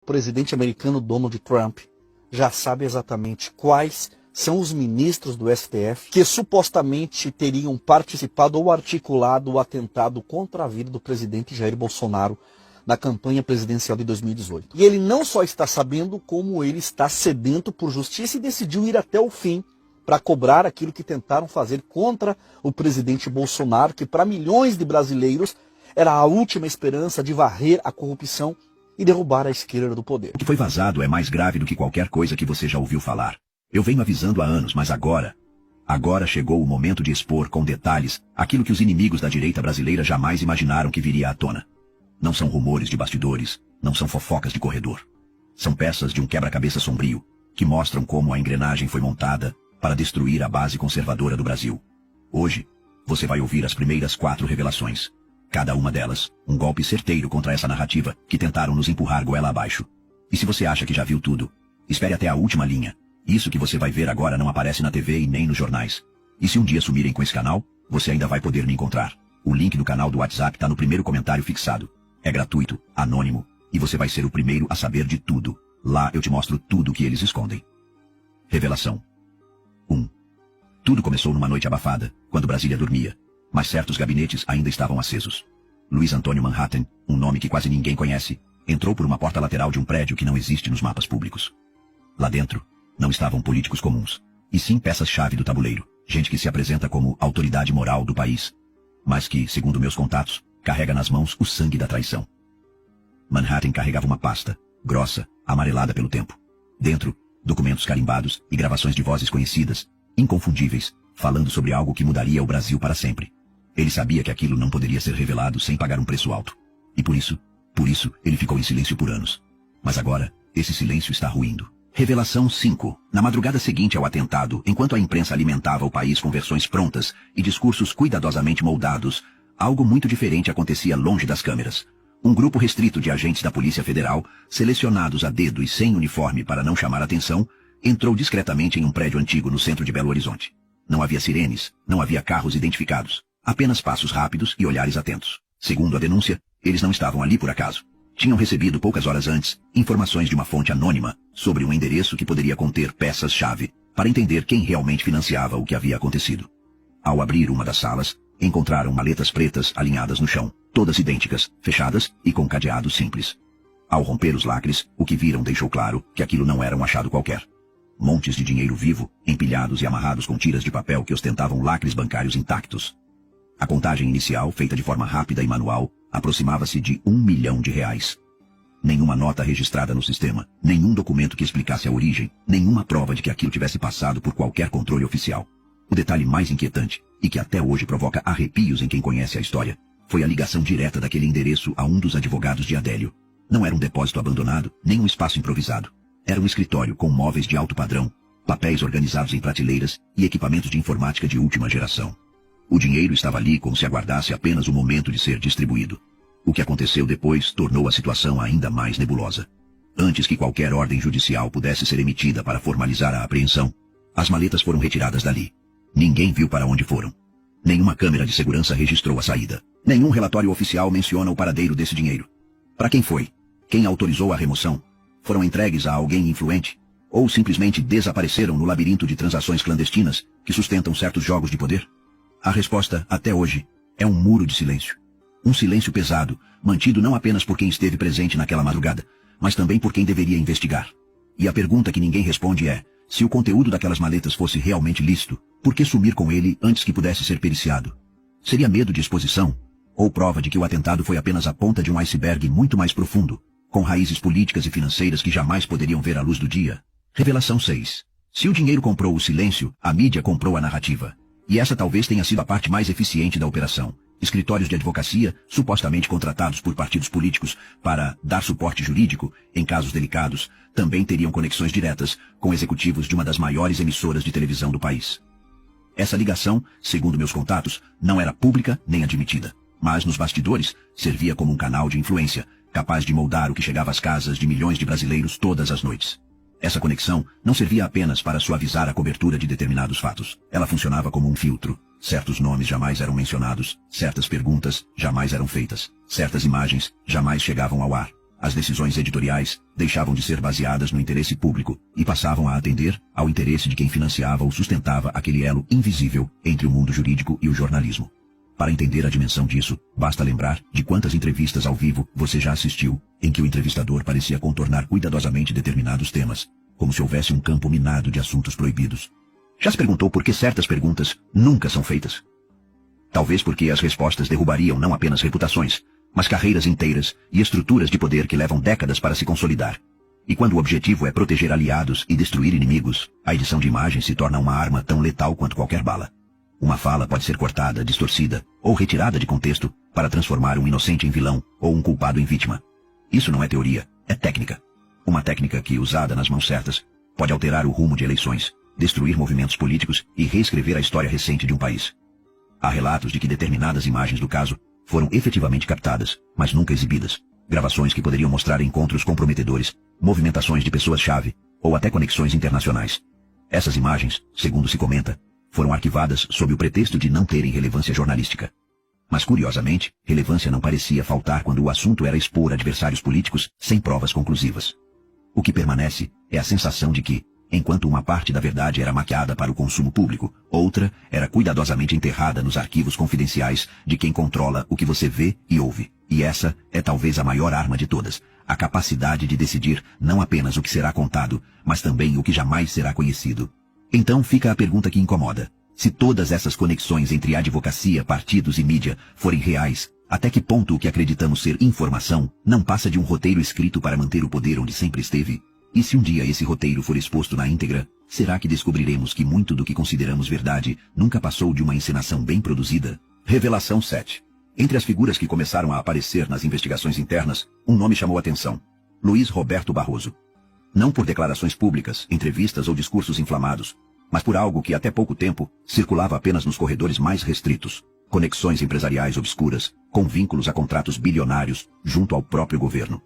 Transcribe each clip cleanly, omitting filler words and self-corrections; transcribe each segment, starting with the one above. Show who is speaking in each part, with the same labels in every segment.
Speaker 1: O presidente americano Donald Trump já sabe exatamente quais são os ministros do STF que supostamente teriam participado ou articulado o atentado contra a vida do presidente Jair Bolsonaro na campanha presidencial de 2018. E ele não só está sabendo, como ele está sedento por justiça e decidiu ir até o fim para cobrar aquilo que tentaram fazer contra o presidente Bolsonaro, que para milhões de brasileiros era a última esperança de varrer a corrupção e derrubar a esquerda do poder.
Speaker 2: O que foi vazado é mais grave do que qualquer coisa que você já ouviu falar. Eu venho avisando há anos, mas agora chegou o momento de expor com detalhes aquilo que os inimigos da direita brasileira jamais imaginaram que viria à tona. Não são rumores de bastidores, não são fofocas de corredor. São peças de um quebra-cabeça sombrio, que mostram como a engrenagem foi montada para destruir a base conservadora do Brasil. Hoje, você vai ouvir as primeiras 4 revelações. Cada uma delas, um golpe certeiro contra essa narrativa que tentaram nos empurrar goela abaixo. E se você acha que já viu tudo, espere até a última linha. Isso que você vai ver agora não aparece na TV e nem nos jornais. E se um dia sumirem com esse canal, você ainda vai poder me encontrar. O link do canal do WhatsApp está no primeiro comentário fixado. É gratuito, anônimo, e você vai ser o primeiro a saber de tudo. Lá eu te mostro tudo o que eles escondem. Revelação 1. Tudo começou numa noite abafada, quando Brasília dormia, mas certos gabinetes ainda estavam acesos. Luiz Antônio Manhattan, um nome que quase ninguém conhece, entrou por uma porta lateral de um prédio que não existe nos mapas públicos. Lá dentro, não estavam políticos comuns, e sim peças-chave do tabuleiro, gente que se apresenta como autoridade moral do país, mas que, segundo meus contatos, carrega nas mãos o sangue da traição. Manhattan carregava uma pasta, grossa, amarelada pelo tempo. Dentro, documentos carimbados e gravações de vozes conhecidas, inconfundíveis, falando sobre algo que mudaria o Brasil para sempre. Ele sabia que aquilo não poderia ser revelado sem pagar um preço alto. E por isso, ele ficou em silêncio por anos. Mas agora, esse silêncio está ruindo. Revelação 5. Na madrugada seguinte ao atentado, enquanto a imprensa alimentava o país com versões prontas e discursos cuidadosamente moldados, algo muito diferente acontecia longe das câmeras. Um grupo restrito de agentes da Polícia Federal, selecionados a dedo e sem uniforme para não chamar atenção, entrou discretamente em um prédio antigo no centro de Belo Horizonte. Não havia sirenes, não havia carros identificados, apenas passos rápidos e olhares atentos. Segundo a denúncia, eles não estavam ali por acaso. Tinham recebido poucas horas antes informações de uma fonte anônima sobre um endereço que poderia conter peças-chave para entender quem realmente financiava o que havia acontecido. Ao abrir uma das salas, encontraram maletas pretas alinhadas no chão, todas idênticas, fechadas e com cadeado simples. Ao romper os lacres, o que viram deixou claro que aquilo não era um achado qualquer. Montes de dinheiro vivo, empilhados e amarrados com tiras de papel que ostentavam lacres bancários intactos. A contagem inicial, feita de forma rápida e manual, aproximava-se de R$1 milhão. Nenhuma nota registrada no sistema, nenhum documento que explicasse a origem, nenhuma prova de que aquilo tivesse passado por qualquer controle oficial. O detalhe mais inquietante, e que até hoje provoca arrepios em quem conhece a história, foi a ligação direta daquele endereço a um dos advogados de Adélio. Não era um depósito abandonado, nem um espaço improvisado. Era um escritório com móveis de alto padrão, papéis organizados em prateleiras e equipamentos de informática de última geração. O dinheiro estava ali como se aguardasse apenas o momento de ser distribuído. O que aconteceu depois tornou a situação ainda mais nebulosa. Antes que qualquer ordem judicial pudesse ser emitida para formalizar a apreensão, as maletas foram retiradas dali. Ninguém viu para onde foram. Nenhuma câmera de segurança registrou a saída. Nenhum relatório oficial menciona o paradeiro desse dinheiro. Para quem foi? Quem autorizou a remoção? Foram entregues a alguém influente? Ou simplesmente desapareceram no labirinto de transações clandestinas que sustentam certos jogos de poder? A resposta, até hoje, é um muro de silêncio. Um silêncio pesado, mantido não apenas por quem esteve presente naquela madrugada, mas também por quem deveria investigar. E a pergunta que ninguém responde é, se o conteúdo daquelas maletas fosse realmente lícito, por que sumir com ele antes que pudesse ser periciado? Seria medo de exposição? Ou prova de que o atentado foi apenas a ponta de um iceberg muito mais profundo, com raízes políticas e financeiras que jamais poderiam ver a luz do dia? Revelação 6. Se o dinheiro comprou o silêncio, a mídia comprou a narrativa. E essa talvez tenha sido a parte mais eficiente da operação. Escritórios de advocacia, supostamente contratados por partidos políticos para dar suporte jurídico em casos delicados, também teriam conexões diretas com executivos de uma das maiores emissoras de televisão do país. Essa ligação, segundo meus contatos, não era pública nem admitida, mas nos bastidores servia como um canal de influência, capaz de moldar o que chegava às casas de milhões de brasileiros todas as noites. Essa conexão não servia apenas para suavizar a cobertura de determinados fatos. Ela funcionava como um filtro. Certos nomes jamais eram mencionados, certas perguntas jamais eram feitas, certas imagens jamais chegavam ao ar. As decisões editoriais deixavam de ser baseadas no interesse público e passavam a atender ao interesse de quem financiava ou sustentava aquele elo invisível entre o mundo jurídico e o jornalismo. Para entender a dimensão disso, basta lembrar de quantas entrevistas ao vivo você já assistiu, em que o entrevistador parecia contornar cuidadosamente determinados temas, como se houvesse um campo minado de assuntos proibidos. Já se perguntou por que certas perguntas nunca são feitas? Talvez porque as respostas derrubariam não apenas reputações, mas carreiras inteiras e estruturas de poder que levam décadas para se consolidar. E quando o objetivo é proteger aliados e destruir inimigos, a edição de imagens se torna uma arma tão letal quanto qualquer bala. Uma fala pode ser cortada, distorcida ou retirada de contexto para transformar um inocente em vilão ou um culpado em vítima. Isso não é teoria, é técnica. Uma técnica que, usada nas mãos certas, pode alterar o rumo de eleições, destruir movimentos políticos e reescrever a história recente de um país. Há relatos de que determinadas imagens do caso foram efetivamente captadas, mas nunca exibidas. Gravações que poderiam mostrar encontros comprometedores, movimentações de pessoas-chave ou até conexões internacionais. Essas imagens, segundo se comenta, foram arquivadas sob o pretexto de não terem relevância jornalística. Mas, curiosamente, relevância não parecia faltar quando o assunto era expor adversários políticos sem provas conclusivas. O que permanece é a sensação de que, enquanto uma parte da verdade era maquiada para o consumo público, outra era cuidadosamente enterrada nos arquivos confidenciais de quem controla o que você vê e ouve. E essa é talvez a maior arma de todas, a capacidade de decidir não apenas o que será contado, mas também o que jamais será conhecido. Então fica a pergunta que incomoda. Se todas essas conexões entre advocacia, partidos e mídia forem reais, até que ponto o que acreditamos ser informação não passa de um roteiro escrito para manter o poder onde sempre esteve? E se um dia esse roteiro for exposto na íntegra, será que descobriremos que muito do que consideramos verdade nunca passou de uma encenação bem produzida? Revelação 7. Entre as figuras que começaram a aparecer nas investigações internas, um nome chamou a atenção: Luiz Roberto Barroso. Não por declarações públicas, entrevistas ou discursos inflamados, mas por algo que até pouco tempo circulava apenas nos corredores mais restritos: conexões empresariais obscuras, com vínculos a contratos bilionários junto ao próprio governo.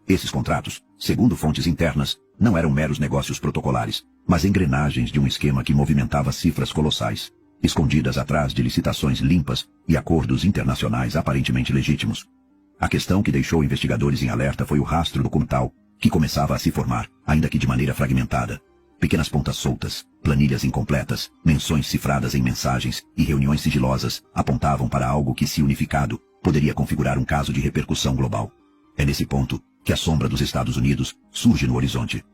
Speaker 2: Esses contratos, segundo fontes internas, não eram meros negócios protocolares, mas engrenagens de um esquema que movimentava cifras colossais, escondidas atrás de licitações limpas e acordos internacionais aparentemente legítimos. A questão que deixou investigadores em alerta foi o rastro documental, que começava a se formar, ainda que de maneira fragmentada. Pequenas pontas soltas, planilhas incompletas, menções cifradas em mensagens e reuniões sigilosas apontavam para algo que, se unificado, poderia configurar um caso de repercussão global. É nesse ponto que a sombra dos Estados Unidos surge no horizonte.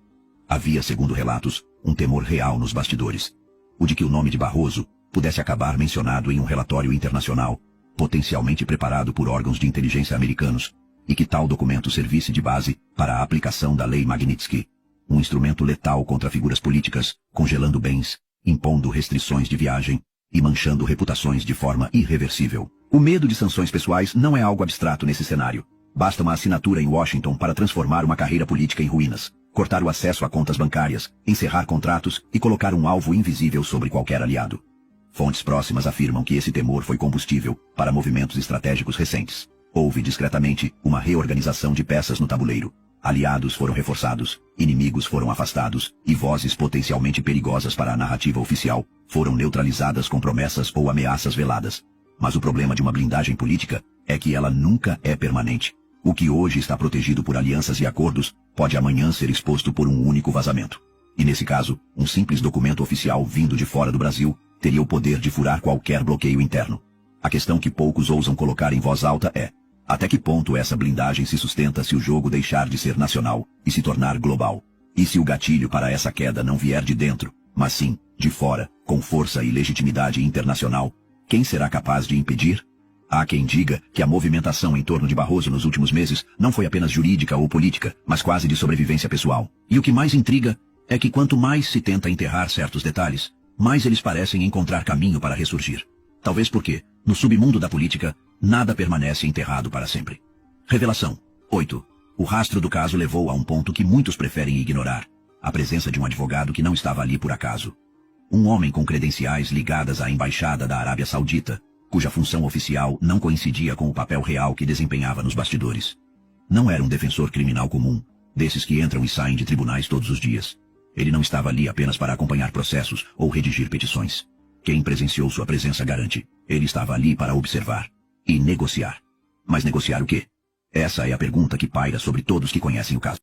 Speaker 2: Havia, segundo relatos, um temor real nos bastidores. O de que o nome de Barroso pudesse acabar mencionado em um relatório internacional, potencialmente preparado por órgãos de inteligência americanos, e que tal documento servisse de base para a aplicação da Lei Magnitsky, um instrumento letal contra figuras políticas, congelando bens, impondo restrições de viagem e manchando reputações de forma irreversível. O medo de sanções pessoais não é algo abstrato nesse cenário. Basta uma assinatura em Washington para transformar uma carreira política em ruínas, cortar o acesso a contas bancárias, encerrar contratos e colocar um alvo invisível sobre qualquer aliado. Fontes próximas afirmam que esse temor foi combustível para movimentos estratégicos recentes. Houve discretamente uma reorganização de peças no tabuleiro. Aliados foram reforçados, inimigos foram afastados, e vozes potencialmente perigosas para a narrativa oficial foram neutralizadas com promessas ou ameaças veladas. Mas o problema de uma blindagem política é que ela nunca é permanente. O que hoje está protegido por alianças e acordos pode amanhã ser exposto por um único vazamento. E nesse caso, um simples documento oficial vindo de fora do Brasil teria o poder de furar qualquer bloqueio interno. A questão que poucos ousam colocar em voz alta é: até que ponto essa blindagem se sustenta se o jogo deixar de ser nacional e se tornar global? E se o gatilho para essa queda não vier de dentro, mas sim de fora, com força e legitimidade internacional, quem será capaz de impedir? Há quem diga que a movimentação em torno de Barroso nos últimos meses não foi apenas jurídica ou política, mas quase de sobrevivência pessoal. E o que mais intriga é que quanto mais se tenta enterrar certos detalhes, mais eles parecem encontrar caminho para ressurgir. Talvez porque, no submundo da política, nada permanece enterrado para sempre. Revelação 8. O rastro do caso levou a um ponto que muitos preferem ignorar: a presença de um advogado que não estava ali por acaso. Um homem com credenciais ligadas à embaixada da Arábia Saudita, cuja função oficial não coincidia com o papel real que desempenhava nos bastidores. Não era um defensor criminal comum, desses que entram e saem de tribunais todos os dias. Ele não estava ali apenas para acompanhar processos ou redigir petições. Quem presenciou sua presença garante: ele estava ali para observar e negociar. Mas negociar o quê? Essa é a pergunta que paira sobre todos que conhecem o caso.